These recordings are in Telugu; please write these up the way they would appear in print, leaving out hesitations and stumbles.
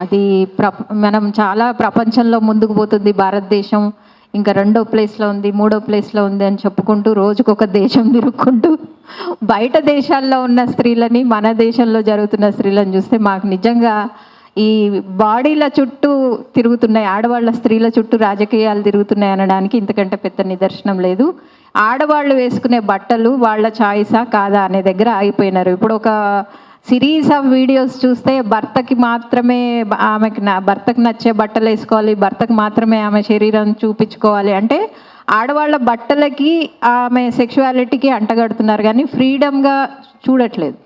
అది మనం చాలా ప్రపంచంలో ముందుకు పోతుంది భారతదేశం. ఇంకా రెండో ప్లేస్‌లో ఉంది, మూడో ప్లేస్‌లో ఉంది అని చెప్పుకుంటూ రోజుకొక దేశం తిరుక్కుంటూ బయట దేశాల్లో ఉన్న స్త్రీలని, మన దేశంలో జరుగుతున్న స్త్రీలను చూస్తే మాకు నిజంగా ఈ బాడీల చుట్టూ తిరుగుతున్నాయి. ఆడవాళ్ళ స్త్రీల చుట్టూ రాజకీయాలు తిరుగుతున్నాయి అనడానికి ఇంతకంటే పెద్ద నిదర్శనం లేదు. ఆడవాళ్ళు వేసుకునే బట్టలు వాళ్ళ చాయిసా కాదా అనే దగ్గర ఆగిపోయినారు. ఇప్పుడు ఒక సిరీస్ ఆఫ్ వీడియోస్ చూస్తే భర్తకి మాత్రమే భర్తకు నచ్చే బట్టలు వేసుకోవాలి, భర్తకు మాత్రమే ఆమె శరీరం చూపించుకోవాలి అంటే ఆడవాళ్ళ బట్టలకి ఆమె సెక్షువాలిటీకి అంటగడుతున్నారు కానీ ఫ్రీడమ్గా చూడట్లేదు.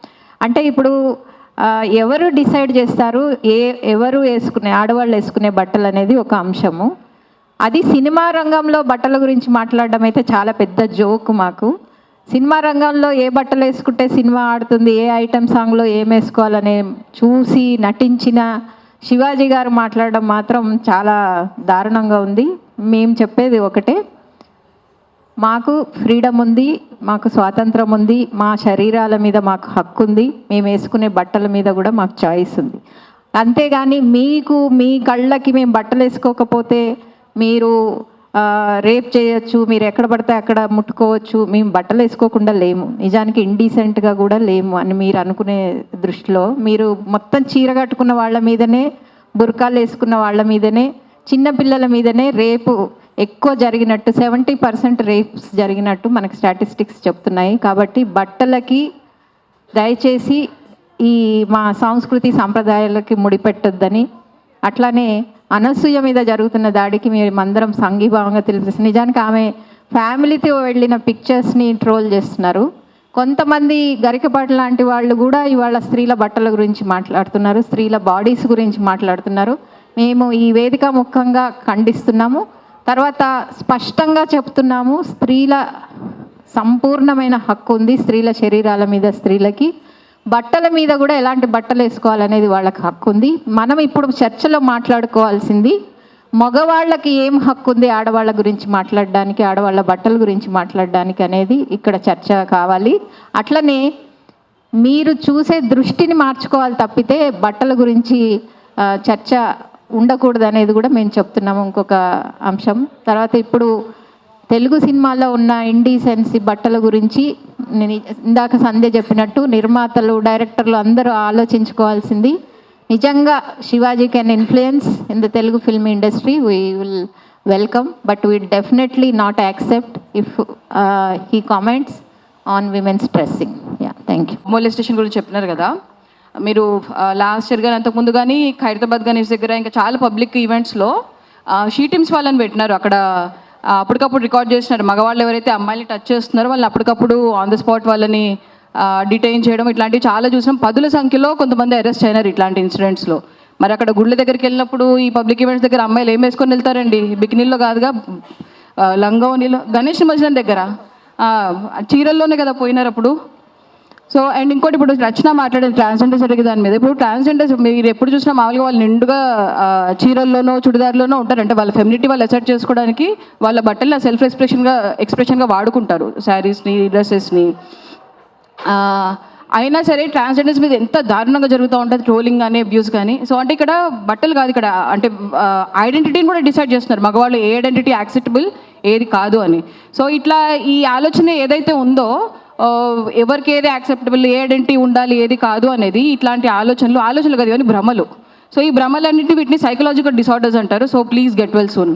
అంటే ఇప్పుడు ఎవరు డిసైడ్ చేస్తారు ఎవరు వేసుకునే ఆడవాళ్ళు వేసుకునే బట్టలు అనేది ఒక అంశము. అది సినిమా రంగంలో బట్టల గురించి మాట్లాడడం అయితే చాలా పెద్ద జోక్ మాకు. సినిమా రంగంలో ఏ బట్టలు వేసుకుంటే సినిమా ఆడుతుంది, ఏ ఐటమ్ సాంగ్లో ఏం వేసుకోవాలనే చూసి నటించిన శివాజీ గారు మాట్లాడడం మాత్రం చాలా దారుణంగా ఉంది. మేము చెప్పేది ఒకటే, మాకు ఫ్రీడమ్ ఉంది, మాకు స్వాతంత్రం ఉంది, మా శరీరాల మీద మాకు హక్కు ఉంది, మేము వేసుకునే బట్టల మీద కూడా మాకు చాయిస్ ఉంది. అంతేగాని మీ కళ్ళకి మేము బట్టలు వేసుకోకపోతే మీరు రేప్ చేయొచ్చు, మీరు ఎక్కడ పడితే అక్కడ ముట్టుకోవచ్చు, మేము బట్టలు వేసుకోకుండా లేము, నిజానికి ఇండీసెంట్గా కూడా లేము అని మీరు అనుకునే దృష్టిలో మీరు మొత్తం చీర కట్టుకున్న వాళ్ళ మీదనే, బుర్కాలు వేసుకున్న వాళ్ళ మీదనే, చిన్నపిల్లల మీదనే రేపు ఎక్కువ జరిగినట్టు 70% రేప్స్ జరిగినట్టు మనకు స్టాటిస్టిక్స్ చెప్తున్నాయి. కాబట్టి బట్టలకి దయచేసి ఈ మా సంస్కృతి సాంప్రదాయాలకి ముడిపెట్టొద్దని, అట్లానే అనసూయ మీద జరుగుతున్న దాడికి మేమందరం సంఘీభావంగా తెలిపిస్తుంది. నిజానికి ఆమె ఫ్యామిలీతో వెళ్ళిన పిక్చర్స్ని ట్రోల్ చేస్తున్నారు. కొంతమంది గరికపాటి లాంటి వాళ్ళు కూడా ఇవాళ స్త్రీల బట్టల గురించి మాట్లాడుతున్నారు, స్త్రీల బాడీస్ గురించి మాట్లాడుతున్నారు. మేము ఈ వేదిక ముఖంగా ఖండిస్తున్నాము. తర్వాత స్పష్టంగా చెప్తున్నాము, స్త్రీల సంపూర్ణమైన హక్కు ఉంది, స్త్రీల శరీరాల మీద స్త్రీలకి బట్టల మీద కూడా ఎలాంటి బట్టలు వేసుకోవాలనేది వాళ్ళకి హక్కు ఉంది. మనం ఇప్పుడు చర్చలో మాట్లాడుకోవాల్సింది మగవాళ్ళకి ఏం హక్కు ఉంది ఆడవాళ్ళ గురించి మాట్లాడడానికి, ఆడవాళ్ళ బట్టల గురించి మాట్లాడడానికి అనేది ఇక్కడ చర్చ కావాలి. అట్లనే మీరు చూసే దృష్టిని మార్చుకోవాలి తప్పితే బట్టల గురించి చర్చ ఉండకూడదు అనేది కూడా మేము చెప్తున్నాము. ఇంకొక అంశం తర్వాత ఇప్పుడు తెలుగు సినిమాలో ఉన్న ఇండీసెన్సీ బట్టల గురించి నేను ఇందాక సంధ్య చెప్పినట్టు నిర్మాతలు, డైరెక్టర్లు అందరూ ఆలోచించుకోవాల్సింది, నిజంగా Shivaji can influence in the Telugu film industry, we will welcome, but we definitely not accept if he comments on women's dressing. Yeah, thank you. Molestation గురించి చెప్పినారు కదా, మీరు లాస్ట్ ఇయర్ కానీ అంతకుముందు కానీ ఖైరతాబాద్ గణేష్ దగ్గర ఇంకా చాలా పబ్లిక్ ఈవెంట్స్లో షీటిమ్స్ వాళ్ళని పెట్టినారు. అక్కడ అప్పటికప్పుడు రికార్డ్ చేసినారు. మగవాళ్ళు ఎవరైతే అమ్మాయిని టచ్ చేస్తున్నారో వాళ్ళు అప్పటికప్పుడు ఆన్ ద స్పాట్ వాళ్ళని డిటైన్ చేయడం ఇట్లాంటివి చాలా చూసినాం. 10ల సంఖ్యలో కొంతమంది అరెస్ట్ అయినారు ఇట్లాంటి ఇన్సిడెంట్స్లో. మరి అక్కడ గుళ్ళ దగ్గరికి వెళ్ళినప్పుడు ఈ పబ్లిక్ ఈవెంట్స్ దగ్గర అమ్మాయిలు ఏం వేసుకొని వెళ్తారండి? బికినీల్లో కాదుగా, లంగావోనీలో, గణేష్ నిమజ్జనం దగ్గర చీరల్లోనే కదా పోయినారు అప్పుడు. సో అండ్ ఇంకోటి, ఇప్పుడు రచన మాట్లాడేది ట్రాన్స్జెండర్ సరిగ్గా దాని మీద. ఇప్పుడు ట్రాన్స్జెండర్స్ మీరు ఎప్పుడు చూసినా మామూలుగా వాళ్ళు నిండుగా చీరల్లోనో చుడిదార్లోనో ఉంటారు. అంటే వాళ్ళ ఫెమినిటీ వాళ్ళు అసెర్ట్ చేసుకోవడానికి వాళ్ళ బట్టలు సెల్ఫ్ ఎక్స్ప్రెషన్గా వాడుకుంటారు, శారీస్ని, డ్రెస్సెస్ని. అయినా సరే ట్రాన్స్జెండర్స్ మీద ఎంత దారుణంగా జరుగుతూ ఉంటుంది ట్రోలింగ్ కానీ, అబ్యూస్ కానీ. సో అంటే ఇక్కడ బట్టలు కాదు, ఇక్కడ అంటే ఐడెంటిటీని కూడా డిసైడ్ చేస్తున్నారు మగవాళ్ళు, ఏ ఐడెంటిటీ యాక్సెప్టబుల్ ఏది కాదు అని. సో ఇట్లా ఈ ఆలోచన ఏదైతే ఉందో, ఎవరికి ఏది యాక్సెప్టబుల్, ఏ ఐడెంటిటీ ఉండాలి, ఏది కాదు అనేది, ఇట్లాంటి ఆలోచనలు కాదు కానీ భ్రమలు. సో ఈ భ్రమలన్నింటి వీటిని సైకలాజికల్ డిసార్డర్స్ అంటారు. So please get well soon.